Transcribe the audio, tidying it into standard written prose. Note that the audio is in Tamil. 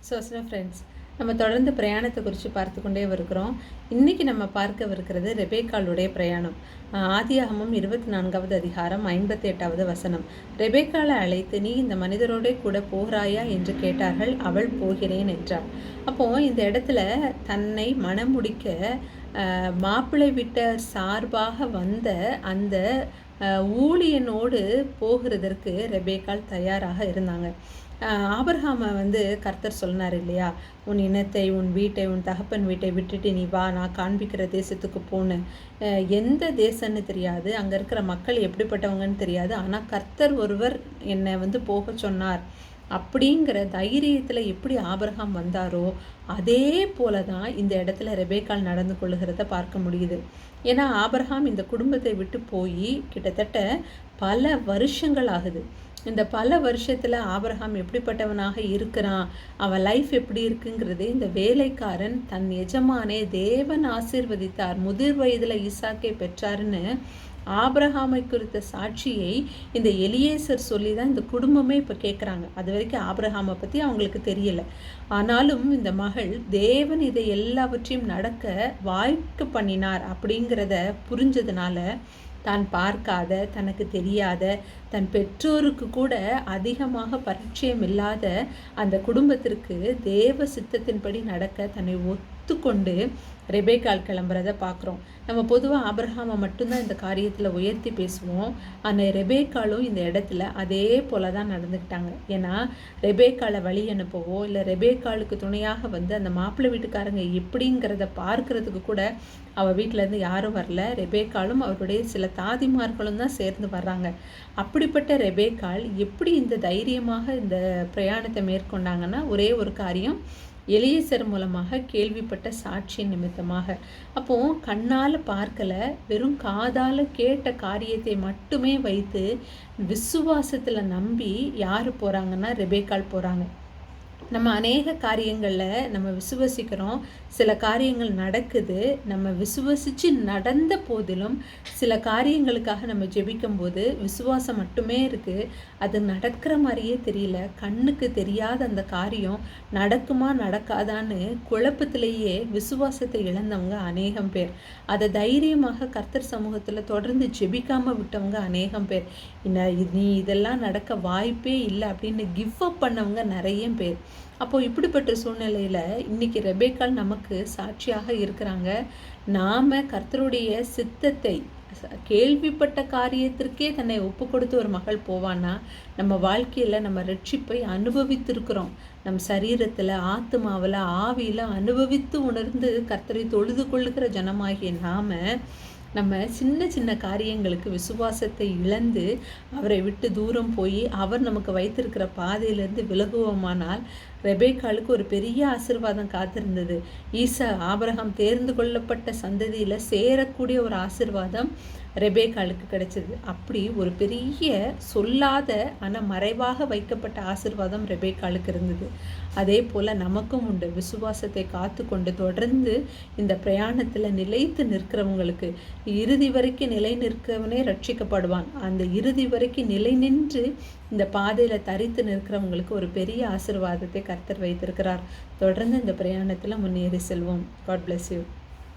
ஃப்ரெண்ட்ஸ், நம்ம தொடர்ந்து பிரயாணத்தை குறித்து பார்த்து கொண்டே வருகிறோம். இன்றைக்கி நம்ம பார்க்கவிருக்கிறது ரெபேக்காளுடைய பிரயாணம். ஆதியாகமம் 24வது அதிகாரம் 58வது வசனம். ரெபேக்காளை அழைத்து, நீ இந்த மனிதரோட கூட போகிறாயா என்று கேட்டார்கள். அவள் போகிறேன் என்றாள். அப்போது இந்த இடத்துல தன்னை மணமுடிக்க மாப்பிள்ளை வீட்டார் சார்பாக வந்த அந்த ஊழியனோடு போகிறதற்கு ரெபேக்காள் தயாராக இருந்தாங்க. ஆபிரகாமை கர்த்தர் சொன்னார் இல்லையா, உன் இனத்தை, உன் வீட்டை, உன் தகப்பன் வீட்டை விட்டுட்டு நீ வா, நான் காண்பிக்கிற தேசத்துக்கு போன்னு. எந்த தேசம்னு தெரியாது, அங்கே இருக்கிற மக்கள் எப்படிப்பட்டவங்கன்னு தெரியாது, ஆனால் கர்த்தர் ஒருவர் என்னை போக சொன்னார் அப்படிங்கிற தைரியத்தில் எப்படி ஆபிரகாம் வந்தாரோ அதே போல தான் இந்த இடத்துல ரெபேக்காள் நடந்து கொள்ளுகிறத பார்க்க முடியுது. ஏன்னா ஆபிரகாம் இந்த குடும்பத்தை விட்டு போய் கிட்டத்தட்ட பல வருஷங்கள் ஆகுது. இந்த பல வருஷத்தில் ஆபிரகாம் எப்படிப்பட்டவனாக இருக்கிறான், அவன் லைஃப் எப்படி இருக்குங்கிறது இந்த வேலைக்காரன் தன் எஜமானே தேவன் ஆசீர்வதித்தார், முதிர் வயதில் ஈசாக்கை பெற்றாருன்னு ஆபிரகாமை குறித்த சாட்சியை இந்த எலியேசர் சொல்லி தான் இந்த குடும்பமே இப்போ கேட்குறாங்க. அது வரைக்கும் ஆபிரகாமை பற்றி அவங்களுக்கு தெரியலை. ஆனாலும் இந்த மகள் தேவன் இதை எல்லாவற்றையும் நடக்க வாய்ப்பு பண்ணினார் அப்படிங்கிறத புரிஞ்சதுனால தான் பார்க்காத, தனக்கு தெரியாத, தன் பெற்றோருக்கு கூட அதிகமாக பரிச்சயம் இல்லாத அந்த குடும்பத்திற்கு தேவ சித்தத்தின்படி நடக்க தன்னை ஒத்துக்கொண்டு ரெபேக்காள் கிளம்புறதை பார்க்குறோம். நம்ம பொதுவாக ஆபிரகாமை மட்டும்தான் இந்த காரியத்தில் உயர்த்தி பேசுவோம். ஆனால் ரெபேக்காளும் இந்த இடத்துல அதே போல தான் நடந்துக்கிட்டாங்க. ஏன்னா ரெபேக்காளை வழி அனுப்பவோ இல்லை ரெபேக்காளுக்கு துணையாக அந்த மாப்பிள்ளை வீட்டுக்காரங்க எப்படிங்கிறத பார்க்கறதுக்கு கூட அவள் வீட்டிலேருந்து யாரும் வரல. ரெபேக்காளும் அவருடைய சில தாதிமார்களும் தான் சேர்ந்து வர்றாங்க. அப்படிப்பட்ட ரெபேக்காள் எப்படி இந்த தைரியமாக இந்த பிரயாணத்தை மேற்கொண்டாங்கன்னா, ஒரே ஒரு காரியம், எலியேசர் மூலமாக கேள்விப்பட்ட சாட்சியின் நிமித்தமாக. அப்போது கண்ணால் பார்க்கலை, வெறும் காதால் கேட்ட காரியத்தை மட்டுமே வைத்து விசுவாசத்தில் நம்பி யார் போகிறாங்கன்னா ரெபேக்காள் போகிறாங்க. நம்ம அநேக காரியங்களில் நம்ம விசுவசிக்கிறோம், சில காரியங்கள் நடக்குது, நம்ம விசுவசித்து நடந்த போதிலும் சில காரியங்களுக்காக நம்ம ஜெபிக்கும் போது விசுவாசம் மட்டுமே இருக்குது, அது நடக்கிற மாதிரியே தெரியல, கண்ணுக்கு தெரியாத அந்த காரியம் நடக்குமா நடக்காதான்னு குழப்பத்திலேயே விசுவாசத்தை இழந்தவங்க அநேகம் பேர். அதை தைரியமாக கர்த்தர் சமூகத்தில் தொடர்ந்து ஜெபிக்காமல் விட்டவங்க அநேகம் பேர். நீ இதெல்லாம் நடக்க வாய்ப்பே இல்லை அப்படின்னு கிவ் அப் பண்ணவங்க நிறைய பேர். அப்போது இப்படிப்பட்ட சூழ்நிலையில் இன்றைக்கி ரெபேக்காள் நமக்கு சாட்சியாக இருக்கிறாங்க. நாம் கர்த்தருடைய சித்தத்தை கேள்விப்பட்ட காரியத்திற்கே தன்னை ஒப்பு கொடுத்து ஒரு மகள் போவான்னா, நம்ம வாழ்க்கையில் நம்ம ரட்சிப்பை அனுபவித்திருக்கிறோம். நம் சரீரத்தில், ஆத்மாவில், ஆவியில் அனுபவித்து உணர்ந்து கர்த்தரை தொழுது கொள்ளுகிற ஜனமாகிய நம்ம சின்ன சின்ன காரியங்களுக்கு விசுவாசத்தை இழந்து அவரை விட்டு தூரம் போய் அவர் நமக்கு வைத்திருக்கிற பாதையிலேருந்து விலகுவோமானால் ரெபேக்காளுக்கு ஒரு பெரிய ஆசீர்வாதம் காத்திருந்தது. ஆபிரகாம் தேர்ந்து கொள்ளப்பட்ட சந்ததியில் சேரக்கூடிய ஒரு ஆசீர்வாதம் ரெபேக்காளுக்கு கிடைச்சது. அப்படி ஒரு பெரிய சொல்லாத ஆனால் மறைவாக வைக்கப்பட்ட ஆசீர்வாதம் ரெபேக்காளுக்கு இருந்தது. அதே போல் நமக்கும் உண்டு. விசுவாசத்தை காத்து கொண்டு தொடர்ந்து இந்த பிரயாணத்தில் நிலைத்து நிற்கிறவங்களுக்கு, இறுதி வரைக்கும் நிலை நிற்கிறவனே ரட்சிக்கப்படுவான். அந்த இறுதி வரைக்கும் நிலை நின்று இந்த பாதையில் தரித்து நிற்கிறவங்களுக்கு ஒரு பெரிய ஆசீர்வாதத்தை கர்த்தர் வைத்திருக்கிறார். தொடர்ந்து இந்த பிரயாணத்தில் முன்னேறி செல்வோம். God bless you.